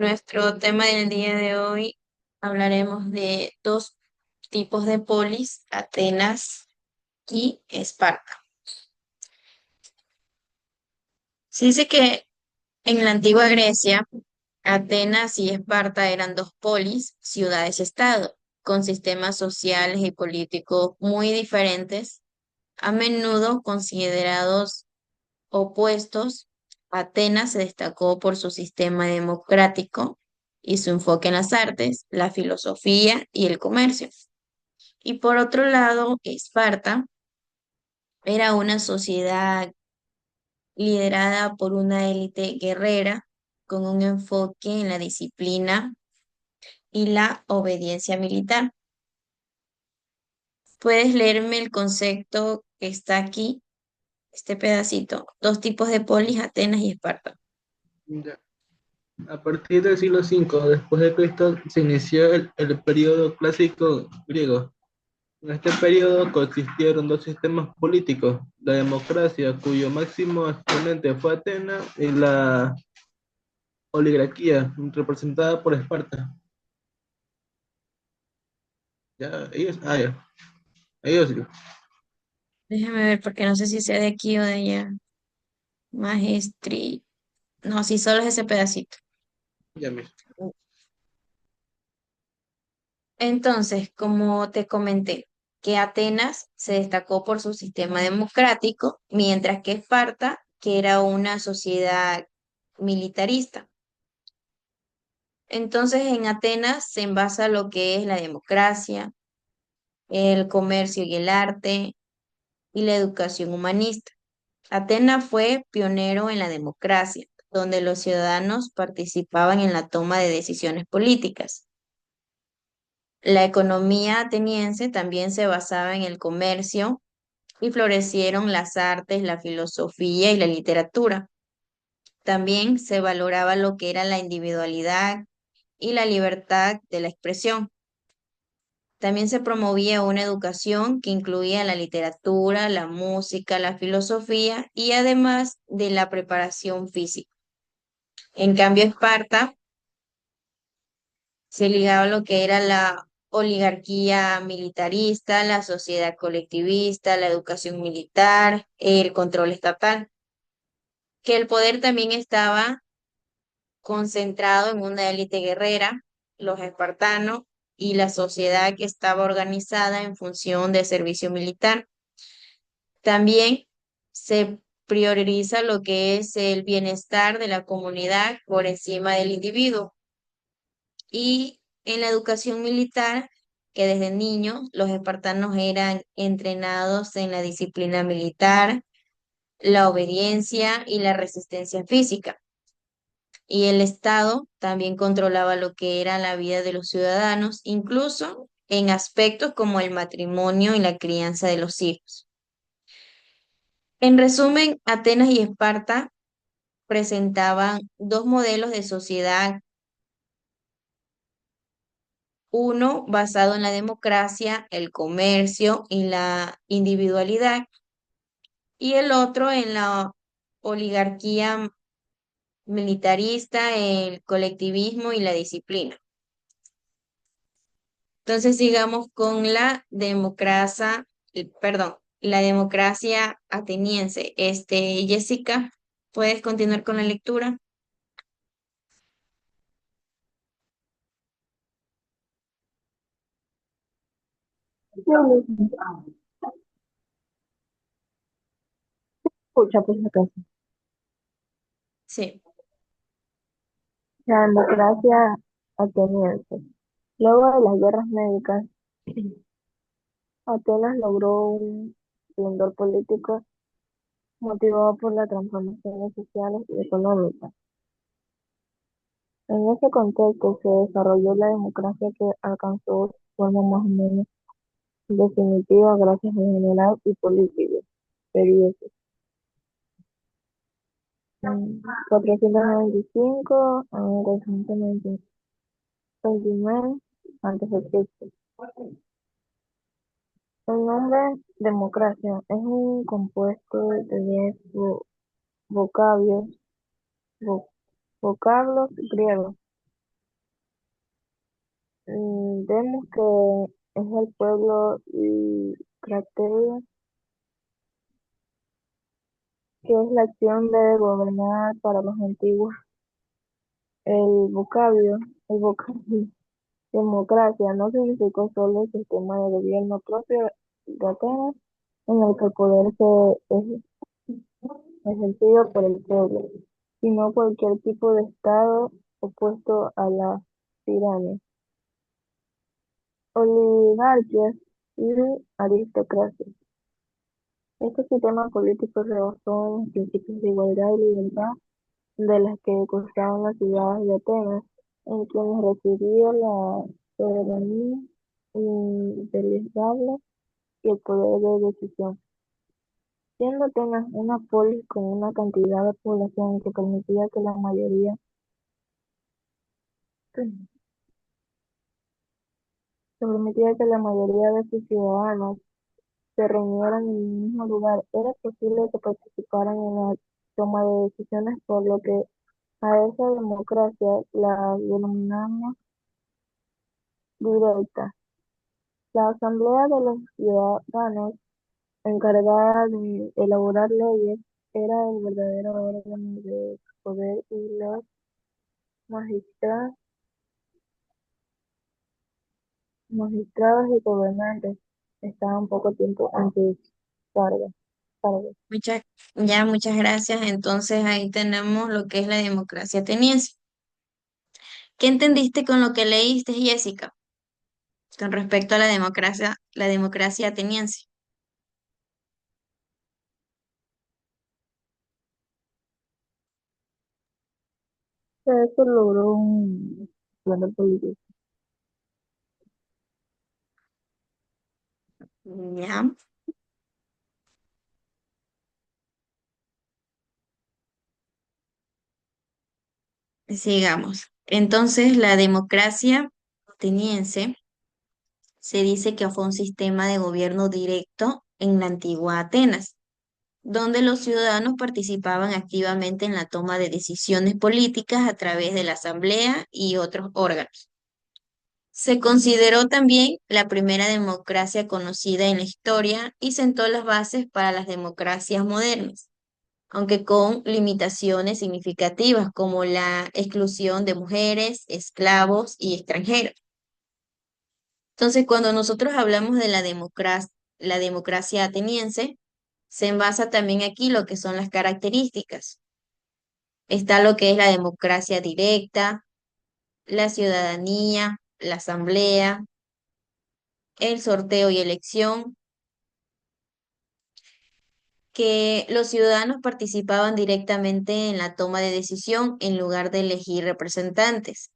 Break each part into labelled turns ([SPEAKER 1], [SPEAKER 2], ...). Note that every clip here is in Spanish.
[SPEAKER 1] Nuestro tema del día de hoy hablaremos de dos tipos de polis, Atenas y Esparta. Se dice que en la antigua Grecia, Atenas y Esparta eran dos polis, ciudades-estado, con sistemas sociales y políticos muy diferentes, a menudo considerados opuestos. Atenas se destacó por su sistema democrático y su enfoque en las artes, la filosofía y el comercio. Y por otro lado, Esparta era una sociedad liderada por una élite guerrera con un enfoque en la disciplina y la obediencia militar. ¿Puedes leerme el concepto que está aquí, este pedacito? Dos tipos de polis, Atenas y Esparta.
[SPEAKER 2] Ya. A partir del siglo V después de Cristo se inició el periodo clásico griego. En este periodo coexistieron dos sistemas políticos, la democracia, cuyo máximo exponente fue Atenas, y la oligarquía, representada por Esparta. Ya, ellos sí.
[SPEAKER 1] Déjame ver, porque no sé si sea de aquí o de allá. Maestri. No, sí, solo es ese pedacito.
[SPEAKER 2] Ya mismo.
[SPEAKER 1] Entonces, como te comenté, que Atenas se destacó por su sistema democrático, mientras que Esparta, que era una sociedad militarista. Entonces, en Atenas se envasa lo que es la democracia, el comercio y el arte y la educación humanista. Atenas fue pionero en la democracia, donde los ciudadanos participaban en la toma de decisiones políticas. La economía ateniense también se basaba en el comercio y florecieron las artes, la filosofía y la literatura. También se valoraba lo que era la individualidad y la libertad de la expresión. También se promovía una educación que incluía la literatura, la música, la filosofía y además de la preparación física. En cambio, Esparta se ligaba a lo que era la oligarquía militarista, la sociedad colectivista, la educación militar, el control estatal, que el poder también estaba concentrado en una élite guerrera, los espartanos, y la sociedad que estaba organizada en función de servicio militar. También se prioriza lo que es el bienestar de la comunidad por encima del individuo. Y en la educación militar, que desde niños los espartanos eran entrenados en la disciplina militar, la obediencia y la resistencia física. Y el Estado también controlaba lo que era la vida de los ciudadanos, incluso en aspectos como el matrimonio y la crianza de los hijos. En resumen, Atenas y Esparta presentaban dos modelos de sociedad, uno basado en la democracia, el comercio y la individualidad, y el otro en la oligarquía militarista, el colectivismo y la disciplina. Entonces sigamos con la democracia, perdón, la democracia ateniense. Jessica, ¿puedes continuar con la lectura?
[SPEAKER 3] Escucha, pues acá.
[SPEAKER 1] Sí.
[SPEAKER 3] La democracia ateniense. Luego de las guerras médicas, Atenas logró un esplendor político motivado por las transformaciones sociales y económicas. En ese contexto se desarrolló la democracia que alcanzó su forma más o menos definitiva gracias al general Hipólito Periodo. 495 a 429 antes de Cristo. El nombre democracia es un compuesto de 10 vocablos, vo- vocablos griegos Vemos que es el pueblo y crateria, que es la acción de gobernar para los antiguos. El vocablo democracia no significó solo el sistema de gobierno propio de Atenas, en el que el poder ejercido por el pueblo, sino cualquier tipo de Estado opuesto a la tiranía, oligarquías y aristocracia. Este sistema político rebasó en los principios de igualdad y libertad de las que gozaban las ciudades de Atenas, en quienes residía la soberanía inviolable y el poder de decisión. Siendo Atenas una polis con una cantidad de población que permitía que la mayoría de sus ciudadanos se reunieran en el mismo lugar, era posible que participaran en la toma de decisiones, por lo que a esa democracia la denominamos directa. La Asamblea de los Ciudadanos, encargada de elaborar leyes, era el verdadero órgano de poder, y los magistrados, magistrados y gobernantes estaban poco tiempo en sus cargos.
[SPEAKER 1] Muchas, ya, muchas gracias. Entonces ahí tenemos lo que es la democracia ateniense. ¿Qué entendiste con lo que leíste, Jessica, con respecto a la democracia ateniense?
[SPEAKER 3] Eso logró un plan político.
[SPEAKER 1] Ya, sigamos. Entonces, la democracia ateniense se dice que fue un sistema de gobierno directo en la antigua Atenas, donde los ciudadanos participaban activamente en la toma de decisiones políticas a través de la asamblea y otros órganos. Se consideró también la primera democracia conocida en la historia y sentó las bases para las democracias modernas, aunque con limitaciones significativas como la exclusión de mujeres, esclavos y extranjeros. Entonces, cuando nosotros hablamos de la democracia ateniense, se envasa también aquí lo que son las características. Está lo que es la democracia directa, la ciudadanía, la asamblea, el sorteo y elección, que los ciudadanos participaban directamente en la toma de decisión en lugar de elegir representantes.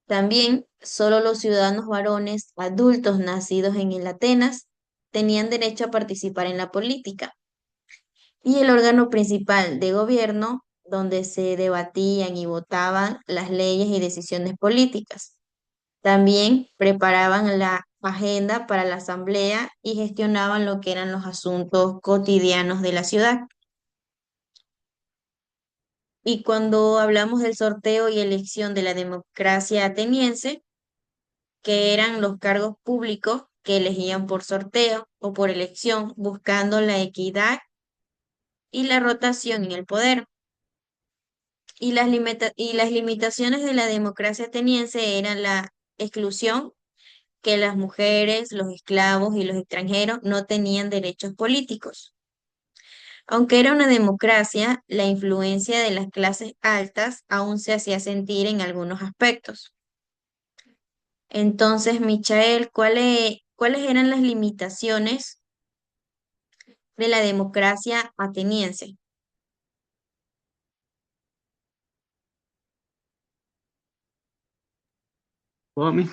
[SPEAKER 1] También solo los ciudadanos varones adultos nacidos en el Atenas tenían derecho a participar en la política. Y el órgano principal de gobierno, donde se debatían y votaban las leyes y decisiones políticas. También preparaban la agenda para la asamblea y gestionaban lo que eran los asuntos cotidianos de la ciudad. Y cuando hablamos del sorteo y elección de la democracia ateniense, que eran los cargos públicos que elegían por sorteo o por elección, buscando la equidad y la rotación en el poder. Y las limitaciones de la democracia ateniense eran la exclusión, que las mujeres, los esclavos y los extranjeros no tenían derechos políticos. Aunque era una democracia, la influencia de las clases altas aún se hacía sentir en algunos aspectos. Entonces, Michael, ¿cuáles eran las limitaciones de la democracia ateniense?
[SPEAKER 2] ¿O a mí?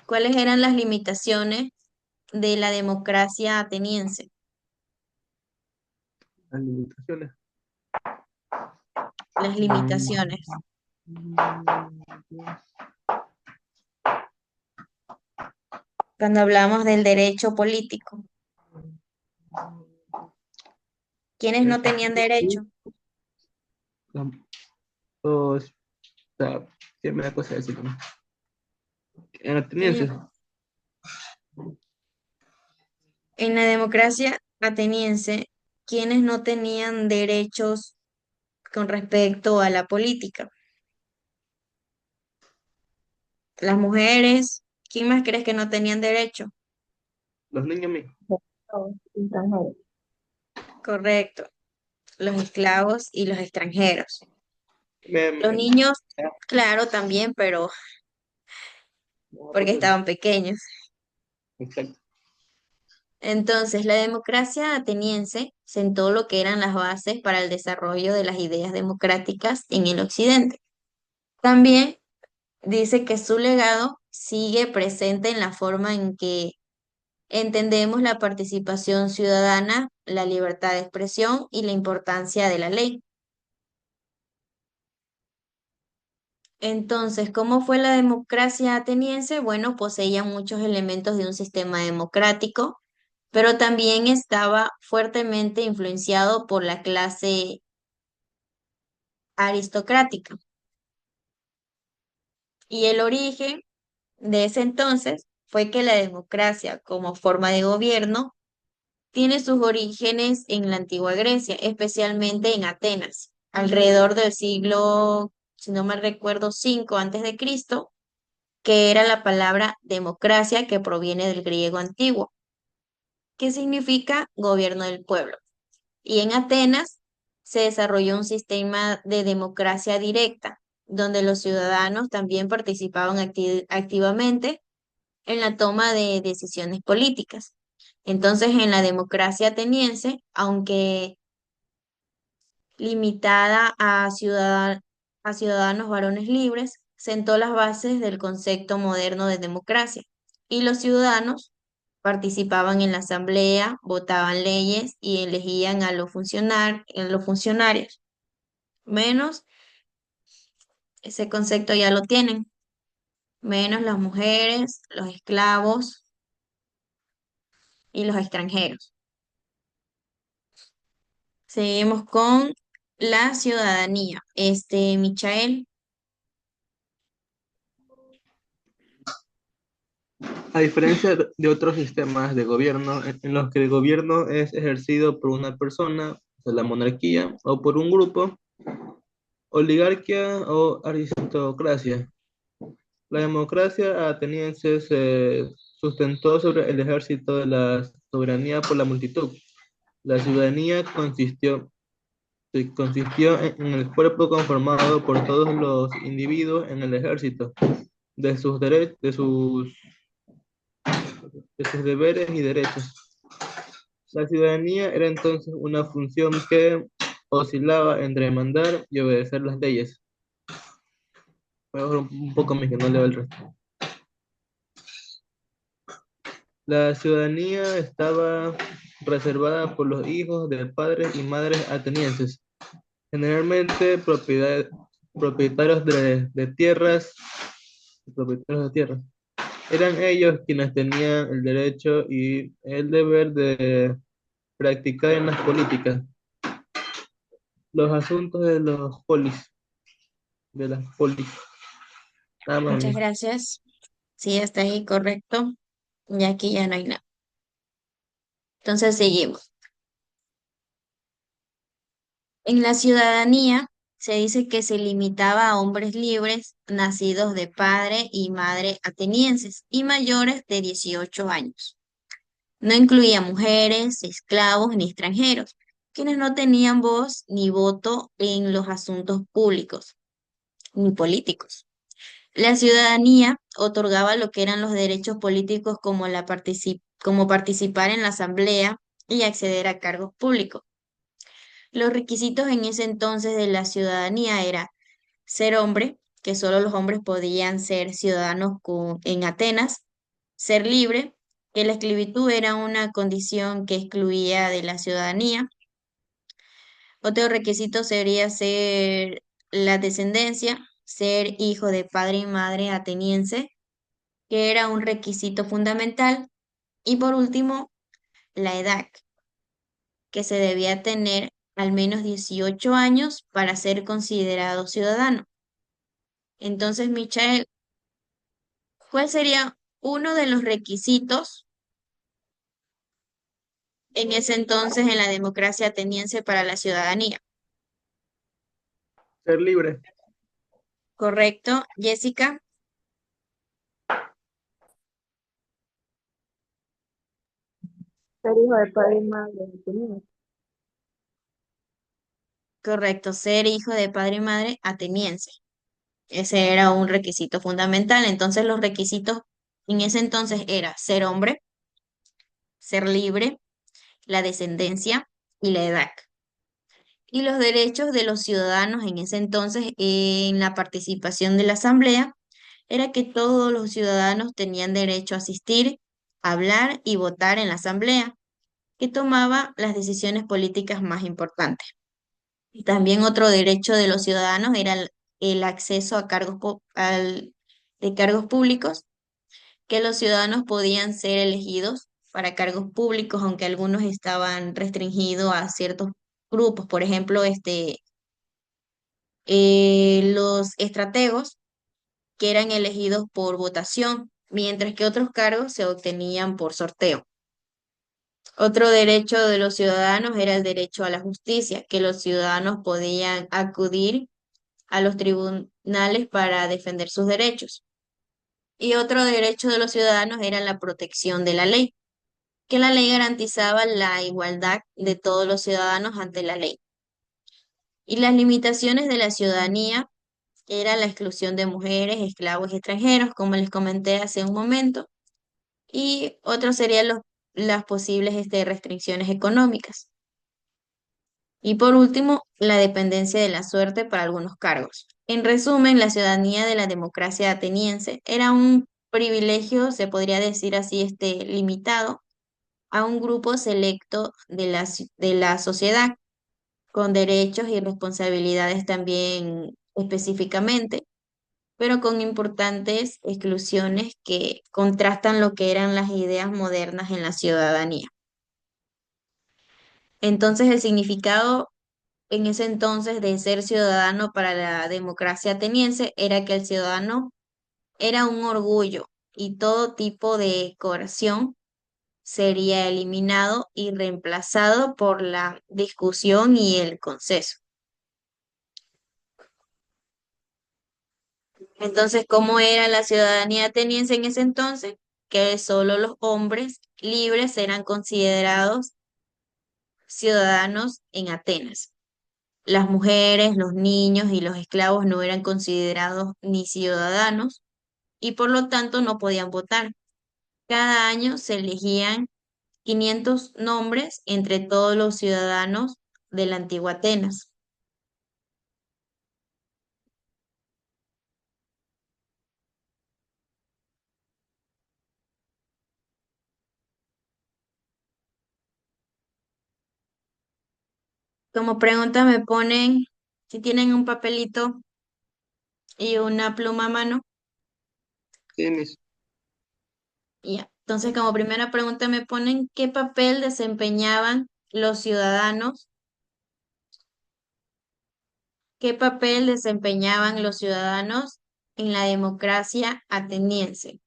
[SPEAKER 1] ¿Cuáles eran las limitaciones de la democracia ateniense?
[SPEAKER 2] Las limitaciones.
[SPEAKER 1] Las limitaciones. Cuando hablamos del derecho político, ¿quiénes no tenían derecho?
[SPEAKER 2] O sea, ¿qué me da cosa decir? en
[SPEAKER 1] Sí.
[SPEAKER 2] atenienses.
[SPEAKER 1] En la democracia ateniense, quienes no tenían derechos con respecto a la política. Las mujeres, ¿quién más crees que no tenían derecho?
[SPEAKER 2] Los niños mismos.
[SPEAKER 3] Los extranjeros.
[SPEAKER 1] Correcto, los esclavos y los extranjeros.
[SPEAKER 2] Me-
[SPEAKER 1] Los
[SPEAKER 2] me-
[SPEAKER 1] niños, claro, también, pero porque estaban pequeños.
[SPEAKER 2] Exacto.
[SPEAKER 1] Entonces, la democracia ateniense sentó lo que eran las bases para el desarrollo de las ideas democráticas en el occidente. También dice que su legado sigue presente en la forma en que entendemos la participación ciudadana, la libertad de expresión y la importancia de la ley. Entonces, ¿cómo fue la democracia ateniense? Bueno, poseía muchos elementos de un sistema democrático, pero también estaba fuertemente influenciado por la clase aristocrática. Y el origen de ese entonces fue que la democracia como forma de gobierno tiene sus orígenes en la antigua Grecia, especialmente en Atenas, alrededor del siglo, si no me recuerdo, 5 antes de Cristo, que era la palabra democracia que proviene del griego antiguo, que significa gobierno del pueblo. Y en Atenas se desarrolló un sistema de democracia directa, donde los ciudadanos también participaban activamente en la toma de decisiones políticas. Entonces, en la democracia ateniense, aunque limitada a ciudadanos varones libres, sentó las bases del concepto moderno de democracia. Y los ciudadanos participaban en la asamblea, votaban leyes y elegían a los funcionarios. Menos, ese concepto ya lo tienen, menos las mujeres, los esclavos y los extranjeros. Seguimos con la ciudadanía. Michael,
[SPEAKER 2] A diferencia de otros sistemas de gobierno en los que el gobierno es ejercido por una persona, o sea, la monarquía, o por un grupo, oligarquía o aristocracia. La democracia ateniense se sustentó sobre el ejército de la soberanía por la multitud. La ciudadanía consistió en el cuerpo conformado por todos los individuos en el ejército, de sus derechos, de sus deberes y derechos. La ciudadanía era entonces una función que oscilaba entre mandar y obedecer las leyes. Voy a bajar un poco mi que no leo el resto. La ciudadanía estaba reservada por los hijos de padres y madres atenienses, generalmente propietarios propietarios de tierras. Eran ellos quienes tenían el derecho y el deber de practicar en las políticas los asuntos de las polis. Nada más,
[SPEAKER 1] muchas
[SPEAKER 2] amigo.
[SPEAKER 1] gracias. Sí, está ahí correcto. Y aquí ya no hay nada. Entonces seguimos. En la ciudadanía se dice que se limitaba a hombres libres nacidos de padre y madre atenienses y mayores de 18 años. No incluía mujeres, esclavos ni extranjeros, quienes no tenían voz ni voto en los asuntos públicos ni políticos. La ciudadanía otorgaba lo que eran los derechos políticos como, como participar en la asamblea y acceder a cargos públicos. Los requisitos en ese entonces de la ciudadanía era ser hombre, que solo los hombres podían ser ciudadanos en Atenas, ser libre, que la esclavitud era una condición que excluía de la ciudadanía. Otro requisito sería ser la descendencia, ser hijo de padre y madre ateniense, que era un requisito fundamental. Y por último, la edad, que se debía tener al menos 18 años para ser considerado ciudadano. Entonces, Michael, ¿Cuál sería uno de los requisitos en ese entonces en la democracia ateniense para la ciudadanía?
[SPEAKER 2] Ser libre.
[SPEAKER 1] ¿Correcto, Jessica?
[SPEAKER 3] Ser hijo de padre y madre ateniense.
[SPEAKER 1] Correcto, ser hijo de padre y madre ateniense. Ese era un requisito fundamental. Entonces los requisitos en ese entonces era ser hombre, ser libre, la descendencia y la edad. Y los derechos de los ciudadanos en ese entonces en la participación de la asamblea era que todos los ciudadanos tenían derecho a asistir, hablar y votar en la asamblea, que tomaba las decisiones políticas más importantes. Y también otro derecho de los ciudadanos era el acceso a de cargos públicos, que los ciudadanos podían ser elegidos para cargos públicos, aunque algunos estaban restringidos a ciertos grupos. Por ejemplo, los estrategos, que eran elegidos por votación, mientras que otros cargos se obtenían por sorteo. Otro derecho de los ciudadanos era el derecho a la justicia, que los ciudadanos podían acudir a los tribunales para defender sus derechos. Y otro derecho de los ciudadanos era la protección de la ley, que la ley garantizaba la igualdad de todos los ciudadanos ante la ley. Y las limitaciones de la ciudadanía era la exclusión de mujeres, esclavos y extranjeros, como les comenté hace un momento, y otros serían las posibles restricciones económicas. Y por último, la dependencia de la suerte para algunos cargos. En resumen, la ciudadanía de la democracia ateniense era un privilegio, se podría decir así, limitado a un grupo selecto de la sociedad, con derechos y responsabilidades también específicamente, pero con importantes exclusiones que contrastan lo que eran las ideas modernas en la ciudadanía. Entonces, el significado en ese entonces de ser ciudadano para la democracia ateniense era que el ciudadano era un orgullo y todo tipo de coerción sería eliminado y reemplazado por la discusión y el consenso. Entonces, ¿cómo era la ciudadanía ateniense en ese entonces? Que solo los hombres libres eran considerados ciudadanos en Atenas. Las mujeres, los niños y los esclavos no eran considerados ni ciudadanos y por lo tanto no podían votar. Cada año se elegían 500 nombres entre todos los ciudadanos de la antigua Atenas. Como pregunta me ponen si tienen un papelito y una pluma a mano.
[SPEAKER 2] Tienes.
[SPEAKER 1] Ya. Entonces, como primera pregunta me ponen qué papel desempeñaban los ciudadanos, qué papel desempeñaban los ciudadanos en la democracia ateniense.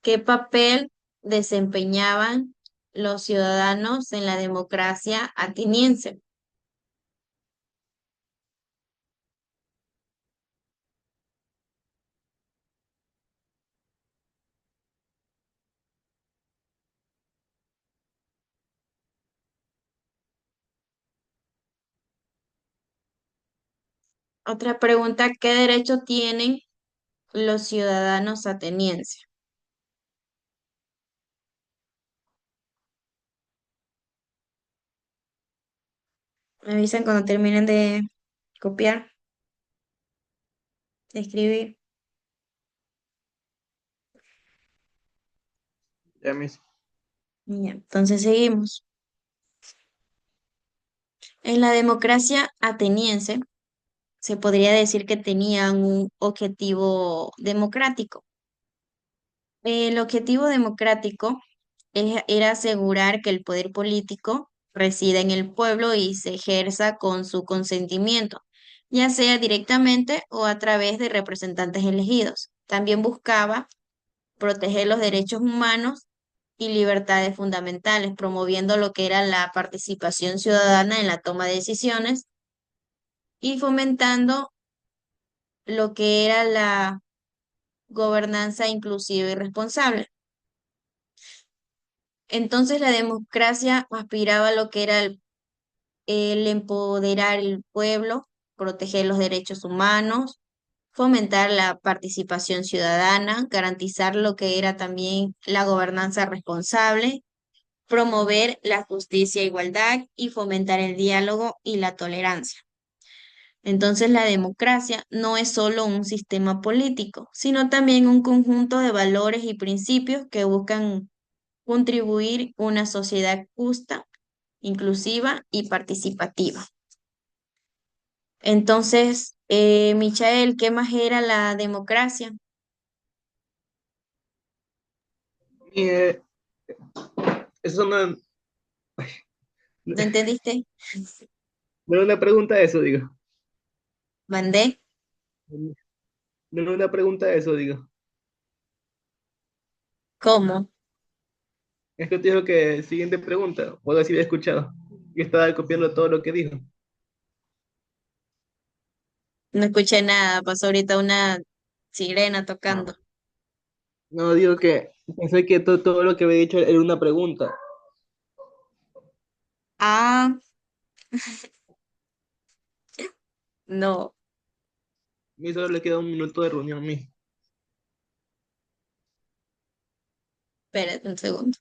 [SPEAKER 1] ¿Qué papel desempeñaban los ciudadanos en la democracia ateniense? Otra pregunta, ¿qué derecho tienen los ciudadanos atenienses? Me avisan cuando terminen de copiar, de escribir.
[SPEAKER 2] Ya mis.
[SPEAKER 1] Ya, entonces seguimos. En la democracia ateniense se podría decir que tenían un objetivo democrático. El objetivo democrático era asegurar que el poder político resida en el pueblo y se ejerza con su consentimiento, ya sea directamente o a través de representantes elegidos. También buscaba proteger los derechos humanos y libertades fundamentales, promoviendo lo que era la participación ciudadana en la toma de decisiones y fomentando lo que era la gobernanza inclusiva y responsable. Entonces la democracia aspiraba a lo que era el empoderar el pueblo, proteger los derechos humanos, fomentar la participación ciudadana, garantizar lo que era también la gobernanza responsable, promover la justicia e igualdad y fomentar el diálogo y la tolerancia. Entonces la democracia no es solo un sistema político, sino también un conjunto de valores y principios que buscan contribuir a una sociedad justa, inclusiva y participativa. Entonces, Michael, ¿qué más era la democracia?
[SPEAKER 2] Y eso no,
[SPEAKER 1] ¿No entendiste?
[SPEAKER 2] no era una pregunta eso, digo.
[SPEAKER 1] Mandé.
[SPEAKER 2] No era una pregunta eso, digo.
[SPEAKER 1] ¿Cómo?
[SPEAKER 2] Es que te digo que siguiente pregunta, puedo decir he escuchado. Y estaba copiando todo lo que dijo.
[SPEAKER 1] No escuché nada, pasó ahorita una sirena tocando.
[SPEAKER 2] No, digo que pensé que todo lo que había dicho era una pregunta.
[SPEAKER 1] Ah, no,
[SPEAKER 2] A mí solo le queda un minuto de reunión a mí.
[SPEAKER 1] espérate un segundo.